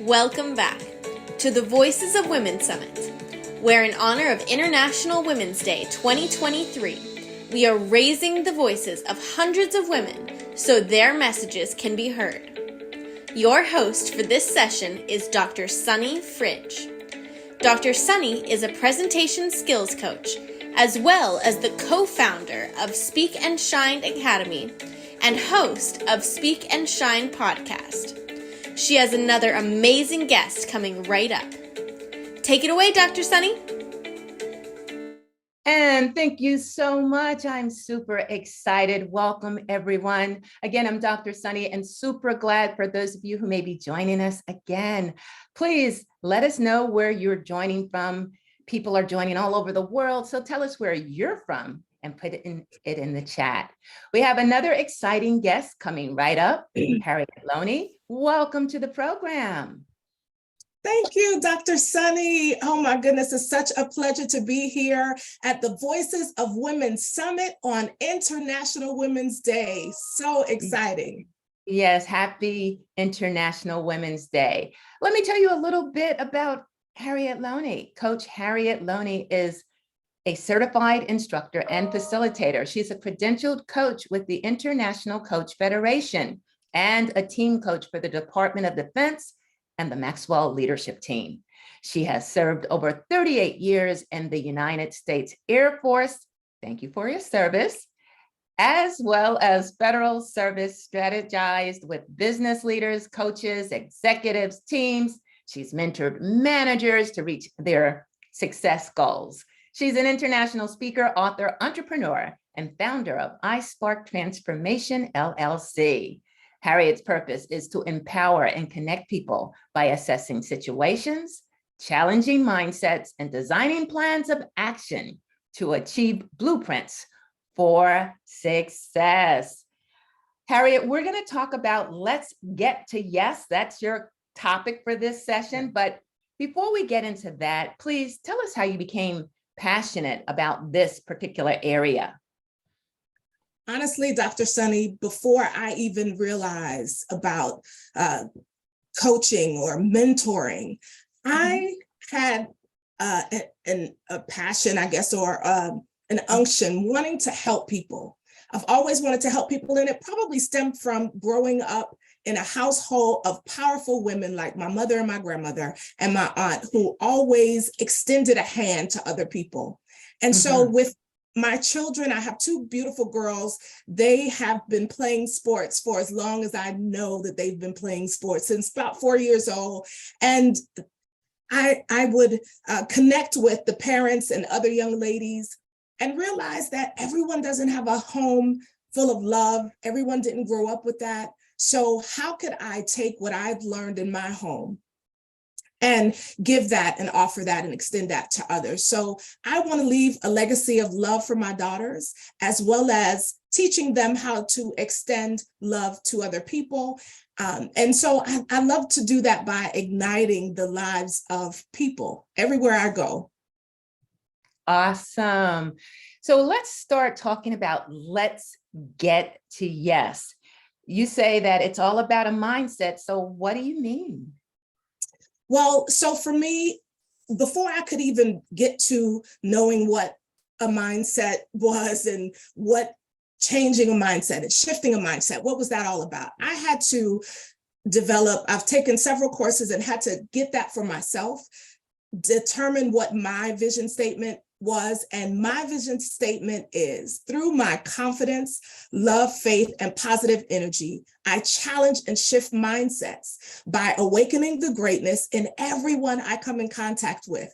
Welcome back to the Voices of Women Summit, where in honor of International Women's Day 2023, we are raising the voices of hundreds of women so their messages can be heard. Your host for this session is Dr. Sunny Fridge. Dr. Sunny is a presentation skills coach, as well as the co-founder of Speak and Shine Academy and host of Speak and Shine podcast. She has another amazing guest coming right up. Take it away, Dr. Sunny. And thank you so much. I'm super excited. Welcome, everyone. Again, I'm Dr. Sunny and super glad for those of you who may be joining us again. Please let us know where you're joining from. People are joining all over the world, so tell us where you're from and put it in the chat. We have another exciting guest coming right up, Harriett Loney. Welcome to the program. Thank you, Dr. Sunny. Oh my goodness, it's such a pleasure to be here at the Voices of Women Summit on International Women's Day. So exciting. Yes, happy International Women's Day. Let me tell you a little bit about Harriett Loney. Coach Harriett Loney is a certified instructor and facilitator. She's a credentialed coach with the International Coach Federation and a team coach for the Department of Defense and the Maxwell Leadership Team. She has served over 38 years in the United States Air Force. Thank you for your service, as well as federal service, strategized with business leaders, coaches, executives, teams. She's mentored managers to reach their success goals. She's an international speaker, author, entrepreneur, and founder of iSpark Transformation, LLC. Harriett's purpose is to empower and connect people by assessing situations, challenging mindsets, and designing plans of action to achieve blueprints for success. Harriett, we're going to talk about let's get to yes. That's your topic for this session. But before we get into that, please tell us how you became passionate about this particular area. Honestly, Dr. Sunny, before I even realized about coaching or mentoring, I had a passion, I guess, or an unction wanting to help people. I've always wanted to help people, and it probably stemmed from growing up in a household of powerful women like my mother and my grandmother and my aunt, who always extended a hand to other people. And so with my children, I have two beautiful girls. They have been playing sports for as long as I know that they've been playing sports, since about 4 years old. And I would connect with the parents and other young ladies and realize that everyone doesn't have a home full of love. Everyone didn't grow up with that. So how could I take what I've learned in my home and give that and offer that and extend that to others? So I want to leave a legacy of love for my daughters, as well as teaching them how to extend love to other people. And so I love to do that by igniting the lives of people everywhere I go. Awesome. So let's start talking about let's get to yes. You say that it's all about a mindset. So what do you mean? Well, so for me, before I could even get to knowing what a mindset was and what changing a mindset and shifting a mindset, what was that all about? I had to I've taken several courses and had to get that for myself, determine what my vision statement was. And my vision statement is, through my confidence, love, faith, and positive energy, I challenge and shift mindsets by awakening the greatness in everyone I come in contact with,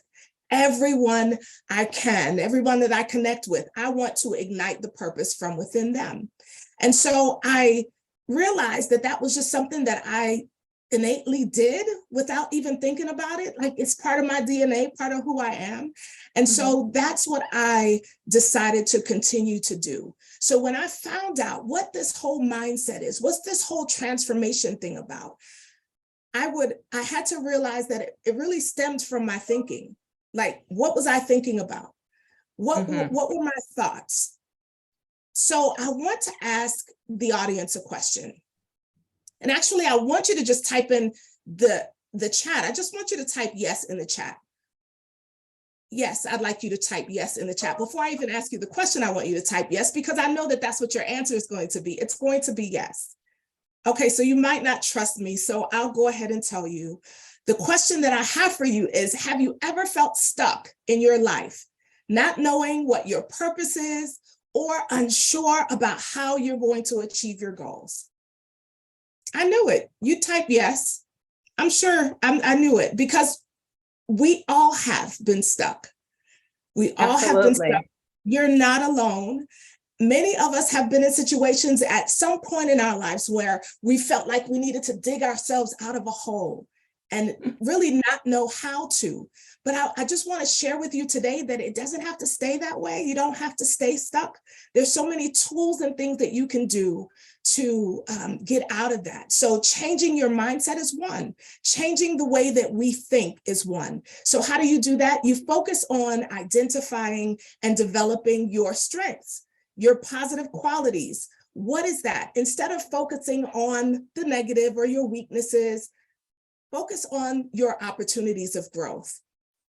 everyone everyone that I connect with. I want to ignite the purpose from within them. And so I realized that that was just something that I innately did without even thinking about it. Like, it's part of my DNA, part of who I am. And so that's what I decided to continue to do. So when I found out what this whole mindset is, what's this whole transformation thing about, I had to realize that it really stemmed from my thinking. Like, what was I thinking about? What were my thoughts? So I want to ask the audience a question. And actually, I want you to just type in the the chat, I just want you to type yes in the chat. Yes, I'd like you to type yes in the chat. Before I even ask you the question, I want you to type yes, because I know that that's what your answer is going to be. It's going to be yes. Okay, so you might not trust me, so I'll go ahead and tell you. The question that I have for you is, have you ever felt stuck in your life, not knowing what your purpose is or unsure about how you're going to achieve your goals? I knew it. You type yes. I'm sure I knew it, because we all have been stuck. We all have been stuck. You're not alone. Many of us have been in situations at some point in our lives where we felt like we needed to dig ourselves out of a hole and really not know how to. But I just want to share with you today that it doesn't have to stay that way. You don't have to stay stuck. There's so many tools and things that you can do to get out of that. So changing your mindset is one. Changing the way that we think is one. So how do you do that? You focus on identifying and developing your strengths, your positive qualities. What is that? Instead of focusing on the negative or your weaknesses, focus on your opportunities of growth.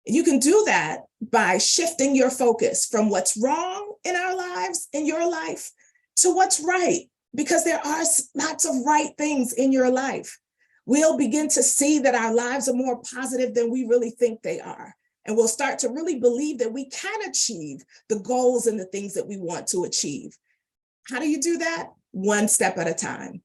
You can do that by shifting your focus from what's wrong in our lives, in your life, to what's right, because there are lots of right things in your life. We'll begin to see that our lives are more positive than we really think they are. And we'll start to really believe that we can achieve the goals and the things that we want to achieve. How do you do that? One step at a time.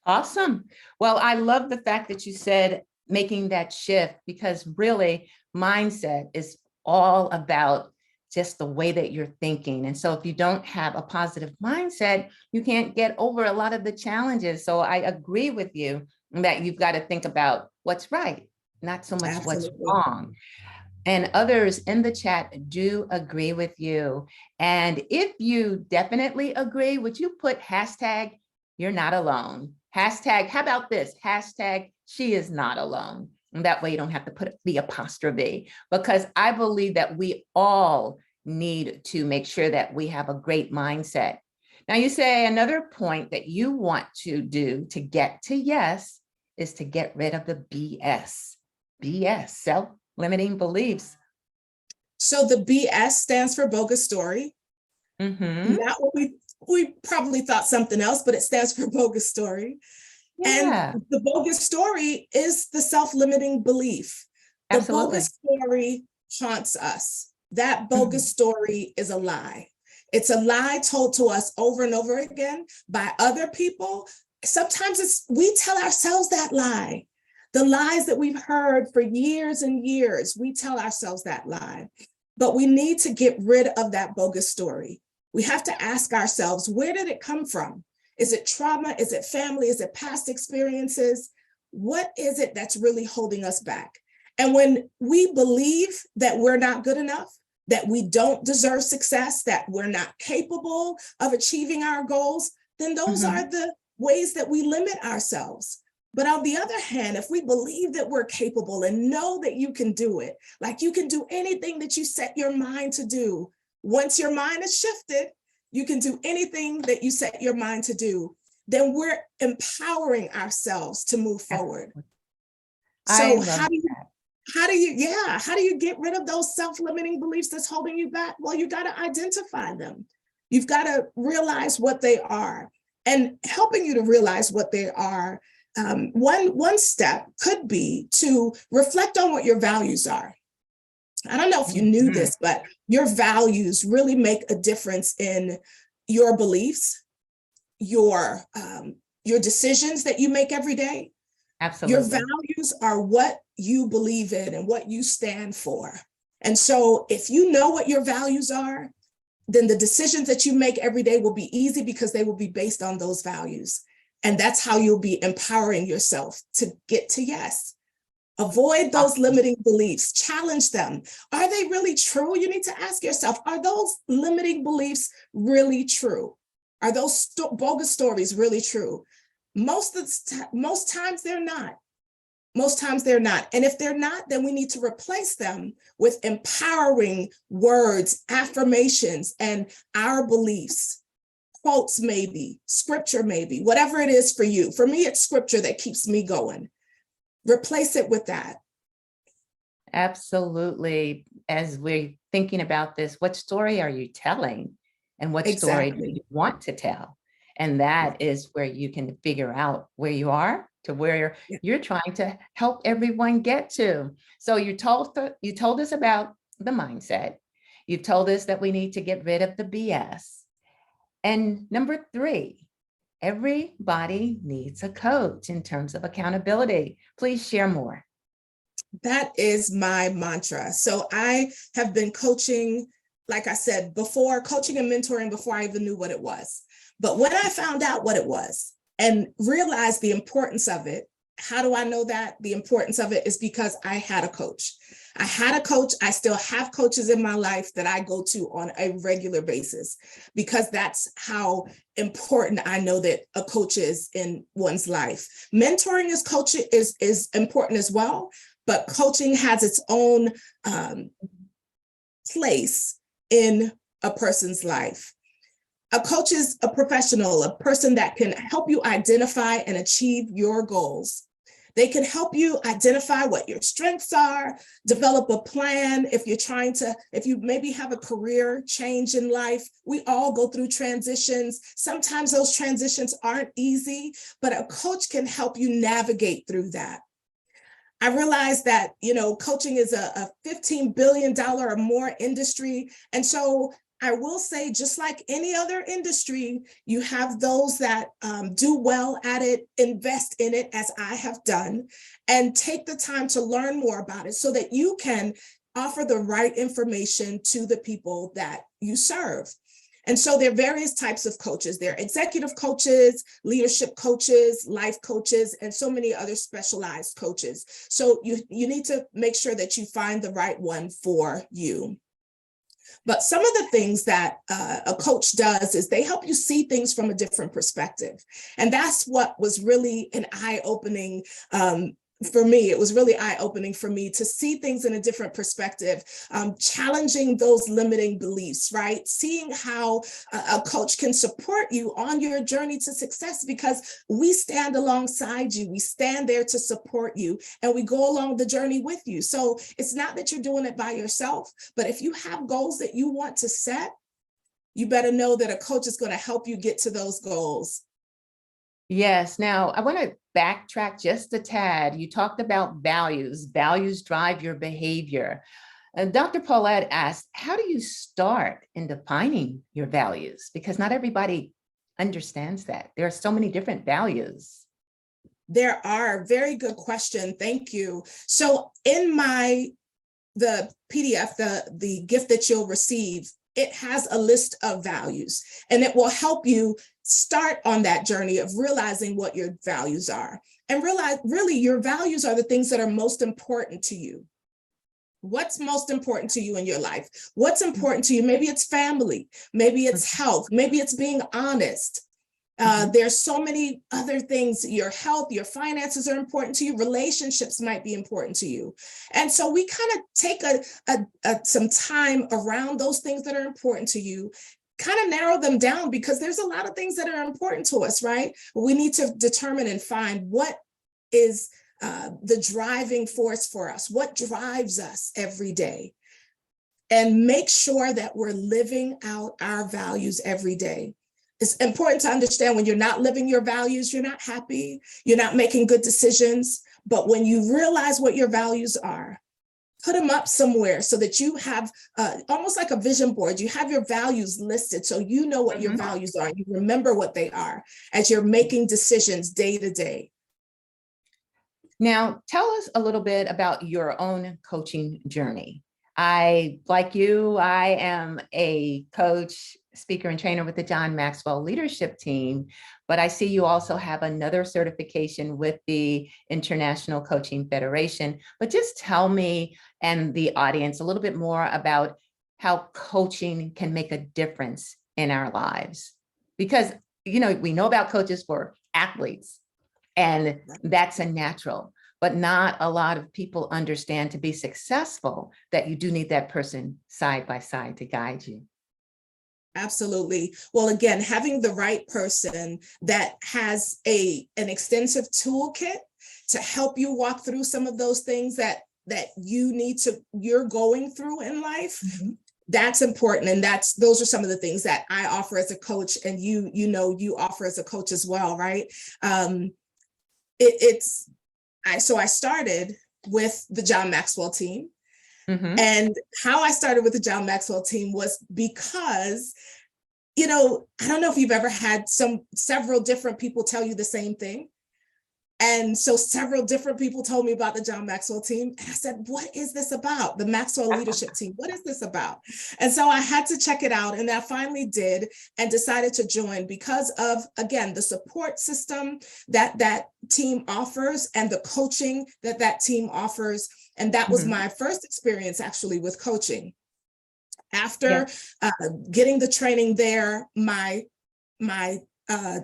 Awesome. Well, I love the fact that you said making that shift, because really mindset is all about just the way that you're thinking. And so if you don't have a positive mindset, you can't get over a lot of the challenges. So I agree with you that you've got to think about what's right, not so much Absolutely. what's wrong. And others in the chat do agree with you. And if you definitely agree, would you put hashtag you're not alone? Hashtag, how about this? Hashtag she is not alone. And that way you don't have to put the apostrophe, because I believe that we all need to make sure that we have a great mindset. Now you say another point that you want to do to get to yes is to get rid of the BS. BS, self-limiting beliefs. So the BS stands for bogus story. Mm-hmm. Not what we probably thought something else, but it stands for bogus story. Yeah. And the bogus story is the self-limiting belief. Absolutely. The bogus story haunts us. That bogus story is a lie. It's a lie told to us over and over again by other people. Sometimes we tell ourselves that lie. The lies that we've heard for years and years, we tell ourselves that lie. But we need to get rid of that bogus story. We have to ask ourselves, where did it come from? Is it trauma? Is it family? Is it past experiences? What is it that's really holding us back? And when we believe that we're not good enough, that we don't deserve success, that we're not capable of achieving our goals, then those are the ways that we limit ourselves. But on the other hand, if we believe that we're capable and know that you can do it, like you can do anything that you set your mind to do, once your mind is shifted, you can do anything that you set your mind to do, then we're empowering ourselves to move forward. So how do you get rid of those self-limiting beliefs that's holding you back? Well, you got to identify them. You've got to realize what they are. And helping you to realize what they are, one step could be to reflect on what your values are. I don't know if you knew this, but your values really make a difference in your beliefs, your decisions that you make every day. Absolutely. Your values are what you believe in and what you stand for. And so if you know what your values are, then the decisions that you make every day will be easy because they will be based on those values. And that's how you'll be empowering yourself to get to yes. Avoid those limiting beliefs, challenge them. Are they really true? You need to ask yourself, are those limiting beliefs really true? Are those bogus stories really true? Most times they're not. Most times they're not. And if they're not, then we need to replace them with empowering words, affirmations, and our beliefs. Quotes maybe, scripture maybe, whatever it is for you. For me, it's scripture that keeps me going. replace it with that. Absolutely. As we're thinking about this, what story are you telling? And what story do you want to tell? And that is where you can figure out where you are to where you're trying to help everyone get to. So you told us about the mindset. You told us that we need to get rid of the BS. And number 3, everybody needs a coach in terms of accountability. Please share more. That is my mantra. So I have been coaching, like I said, before, coaching and mentoring before I even knew what it was. But when I found out what it was and realized the importance of it, how do I know that the importance of it is because I had a coach. I had a coach. I still have coaches in my life that I go to on a regular basis, because that's how important I know that a coach is in one's life. Mentoring as coach is important as well, but coaching has its own place in a person's life. A coach is a professional, a person that can help you identify and achieve your goals. They can help you identify what your strengths are, develop a plan. If you maybe have a career change in life, we all go through transitions. Sometimes those transitions aren't easy, but a coach can help you navigate through that. I realized that, coaching is a $15 billion or more industry. And so I will say, just like any other industry, you have those that do well at it, invest in it, as I have done, and take the time to learn more about it so that you can offer the right information to the people that you serve. And so there are various types of coaches. There are executive coaches, leadership coaches, life coaches, and so many other specialized coaches. So you need to make sure that you find the right one for you. But some of the things that a coach does is they help you see things from a different perspective. And that's what was really an eye-opening for me. It was really eye-opening for me to see things in a different perspective, challenging those limiting beliefs, right? Seeing how a coach can support you on your journey to success, because we stand alongside you. We stand there to support you, and we go along the journey with you. So it's not that you're doing it by yourself, but if you have goals that you want to set, you better know that a coach is going to help you get to those goals. Yes. Now, I want to backtrack just a tad. You talked about values. Values drive your behavior. Dr. Paulette asked, how do you start in defining your values? Because not everybody understands that. There are so many different values. There are. Very good question. Thank you. So in the PDF, the gift that you'll receive, it has a list of values, and it will help you start on that journey of realizing what your values are, and realize really your values are the things that are most important to you. What's most important to you in your life? What's important to you? Maybe it's family, maybe it's health, maybe it's being honest. There's so many other things. Your health, your finances are important to you. Relationships might be important to you. And so we kind of take some time around those things that are important to you, kind of narrow them down, because there's a lot of things that are important to us, right? We need to determine and find what is the driving force for us, what drives us every day, and make sure that we're living out our values every day. It's important to understand when you're not living your values, you're not happy, you're not making good decisions. But when you realize what your values are, put them up somewhere so that you have almost like a vision board. You have your values listed so you know what your values are. You remember what they are as you're making decisions day to day. Now, tell us a little bit about your own coaching journey. Like you, I am a coach, speaker, and trainer with the John Maxwell Leadership Team, but I see you also have another certification with the International Coaching Federation. But just tell me and the audience a little bit more about how coaching can make a difference in our lives. Because, we know about coaches for athletes, and that's a natural. But not a lot of people understand, to be successful, that you do need that person side by side to guide you. Absolutely. Well, again, having the right person that has an extensive toolkit to help you walk through some of those things that you're going through in life. Mm-hmm. That's important. And those are some of the things that I offer as a coach, and you offer as a coach as well, right? So I started with the John Maxwell team. Mm-hmm. And how I started with the John Maxwell team was because, I don't know if you've ever had several different people tell you the same thing. And so several different people told me about the John Maxwell team. And I said, what is this about? The Maxwell leadership team. What is this about? And so I had to check it out. And I finally did, and decided to join because of, again, the support system that team offers and the coaching that team offers. And that was my first experience actually with coaching. After getting the training there, my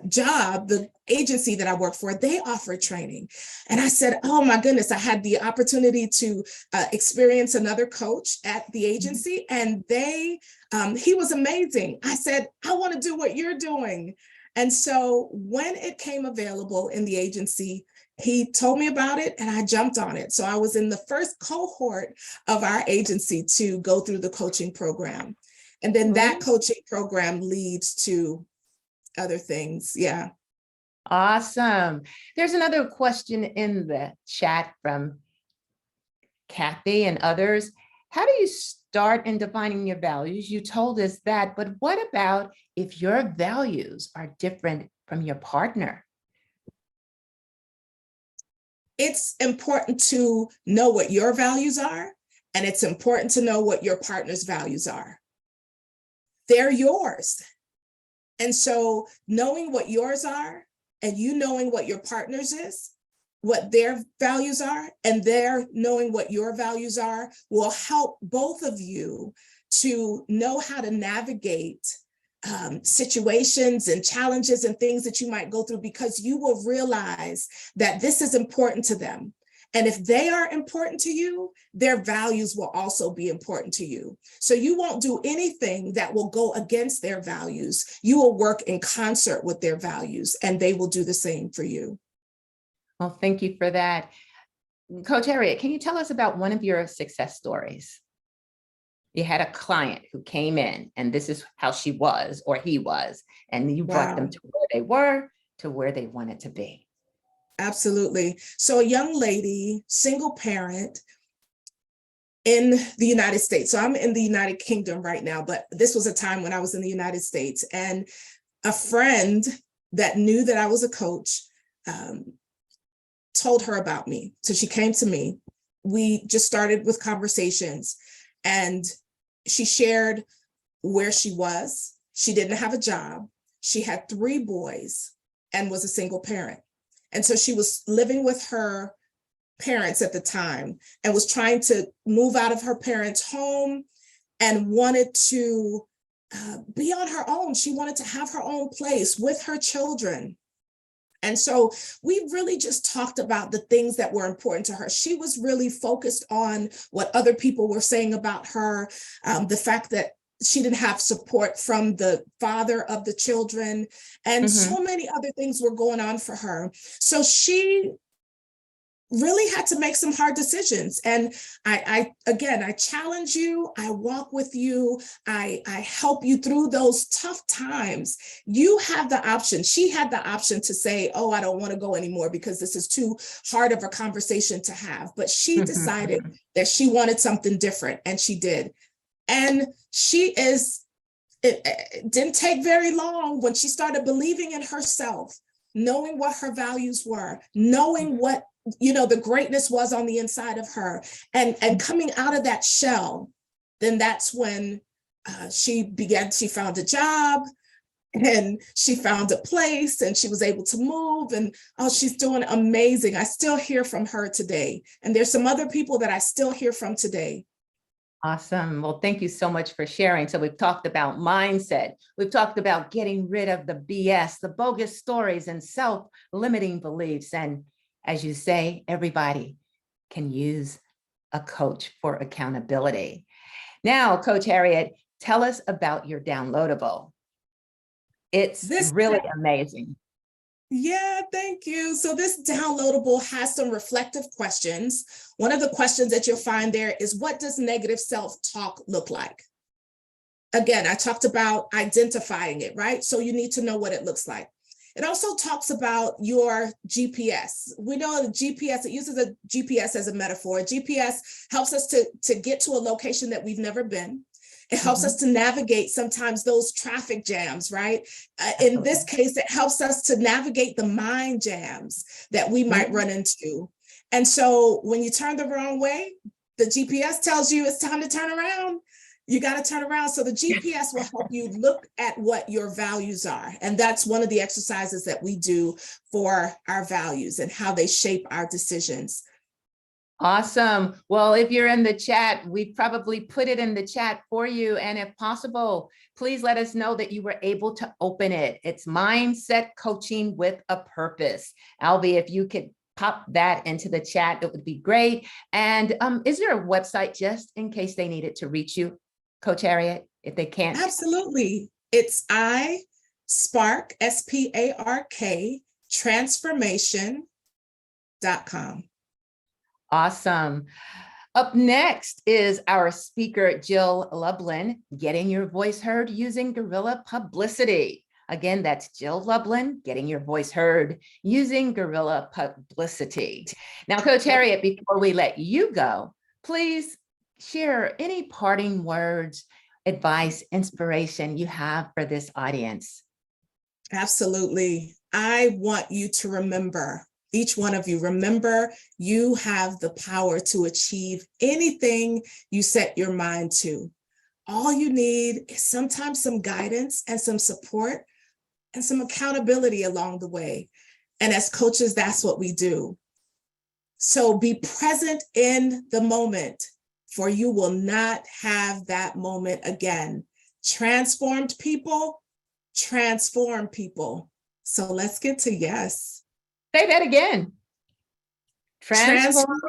job, the agency that I work for, they offer training. And I said, oh my goodness, I had the opportunity to experience another coach at the agency, and he was amazing. I said, I want to do what you're doing. And so when it came available in the agency, he told me about it and I jumped on it. So I was in the first cohort of our agency to go through the coaching program. And then that coaching program leads to other things. Yeah. Awesome. There's another question in the chat from Kathy and others. How do you start in defining your values? You told us that, but what about if your values are different from your partner? It's important to know what your values are, and it's important to know what your partner's values are. They're yours. And so knowing what yours are and you knowing what your partner's is, what their values are, and their knowing what your values are will help both of you to know how to navigate situations and challenges and things that you might go through, because you will realize that this is important to them. And if they are important to you, their values will also be important to you. So you won't do anything that will go against their values. You will work in concert with their values, and they will do the same for you. Well, thank you for that. Coach Harriett, can you tell us about one of your success stories? You had a client who came in, and this is how she was or he was, and you brought them to where they were, to where they wanted to be. Absolutely. So a young lady, single parent in the United States. So I'm in the United Kingdom right now, but this was a time when I was in the United States, and a friend that knew that I was a coach told her about me. So she came to me. We just started with conversations, and she shared where she was. She didn't have a job. She had 3 boys and was a single parent. And so she was living with her parents at the time and was trying to move out of her parents' home and wanted to be on her own. She wanted to have her own place with her children. And so we really just talked about the things that were important to her. She was really focused on what other people were saying about her, the fact that she didn't have support from the father of the children, and so many other things were going on for her. So she really had to make some hard decisions. And I challenge you, I walk with you, I help you through those tough times. You have the option. She had the option to say, oh, I don't want to go anymore because this is too hard of a conversation to have. But she decided that she wanted something different, and she did. And it didn't take very long when she started believing in herself, knowing what her values were, knowing what, the greatness was on the inside of her, and coming out of that shell. Then that's when she found a job, and she found a place, and she was able to move, and she's doing amazing. I still hear from her today. And there's some other people that I still hear from today. Awesome. Well, thank you so much for sharing. So we've talked about mindset. We've talked about getting rid of the BS, the bogus stories, and self-limiting beliefs. And as you say, everybody can use a coach for accountability. Now, Coach Harriett, tell us about your downloadable. It's really amazing. Yeah, thank you. So this downloadable has some reflective questions. One of the questions that you'll find there is, what does negative self-talk look like? Again, I talked about identifying it, right? So you need to know what it looks like. It also talks about your GPS. We know the GPS, it uses a GPS as a metaphor. GPS helps us to get to a location that we've never been. It helps us to navigate sometimes those traffic jams, right? In this case, it helps us to navigate the mind jams that we might run into. And so when you turn the wrong way, the GPS tells you it's time to turn around. You got to turn around. So the GPS will help you look at what your values are. And that's one of the exercises that we do for our values and how they shape our decisions. Awesome. Well, if you're in the chat, we probably put it in the chat for you. And if possible, please let us know that you were able to open it. It's Mindset Coaching with a Purpose. Albie, if you could pop that into the chat, it would be great. And is there a website just in case they needed to reach you, Coach Harriett, if they can't? Absolutely. It's iSpark, SPARK, transformation.com. Awesome. Up next is our speaker, Jill Lublin, getting your voice heard using guerrilla publicity. Again, that's Jill Lublin, getting your voice heard using guerrilla publicity. Now, Coach Harriett, before we let you go, please share any parting words, advice, inspiration you have for this audience. Absolutely. I want you to remember, each one of you, remember you have the power to achieve anything you set your mind to. All you need is sometimes some guidance and some support and some accountability along the way. And as coaches, that's what we do. So be present in the moment, for you will not have that moment again. Transformed people transform people. So let's get to yes. Say that again. Transform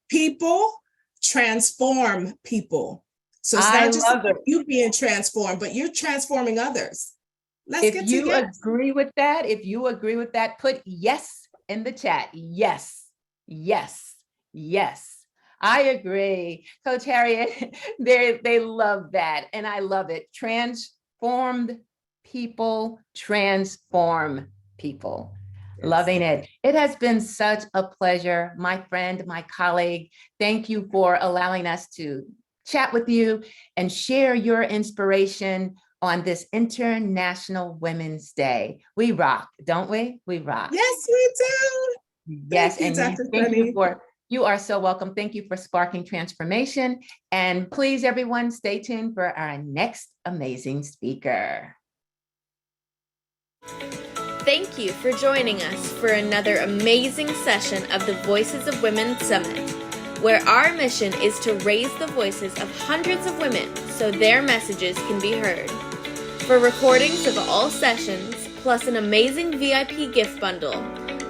people, transform people. So it's not just about you being transformed, but you're transforming others. Let's get to yes. If you agree with that, put yes in the chat. Yes, yes, yes. I agree. Coach Harriett, they love that. And I love it. Transformed people transform people. Yes. Loving it. It has been such a pleasure, my friend, my colleague. Thank you for allowing us to chat with you and share your inspiration on this International Women's Day. We rock, don't we? We rock. Yes, we do. Yes, thank you are so welcome. Thank you for sparking transformation. And please, everyone, stay tuned for our next amazing speaker. Thank you for joining us for another amazing session of the Voices of Women Summit, where our mission is to raise the voices of hundreds of women so their messages can be heard. For recordings of all sessions, plus an amazing VIP gift bundle,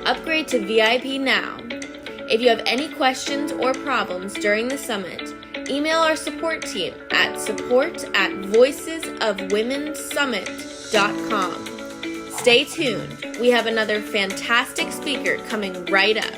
upgrade to VIP now. If you have any questions or problems during the summit, email our support team at support@voicesofwomensummit.com. Stay tuned. We have another fantastic speaker coming right up.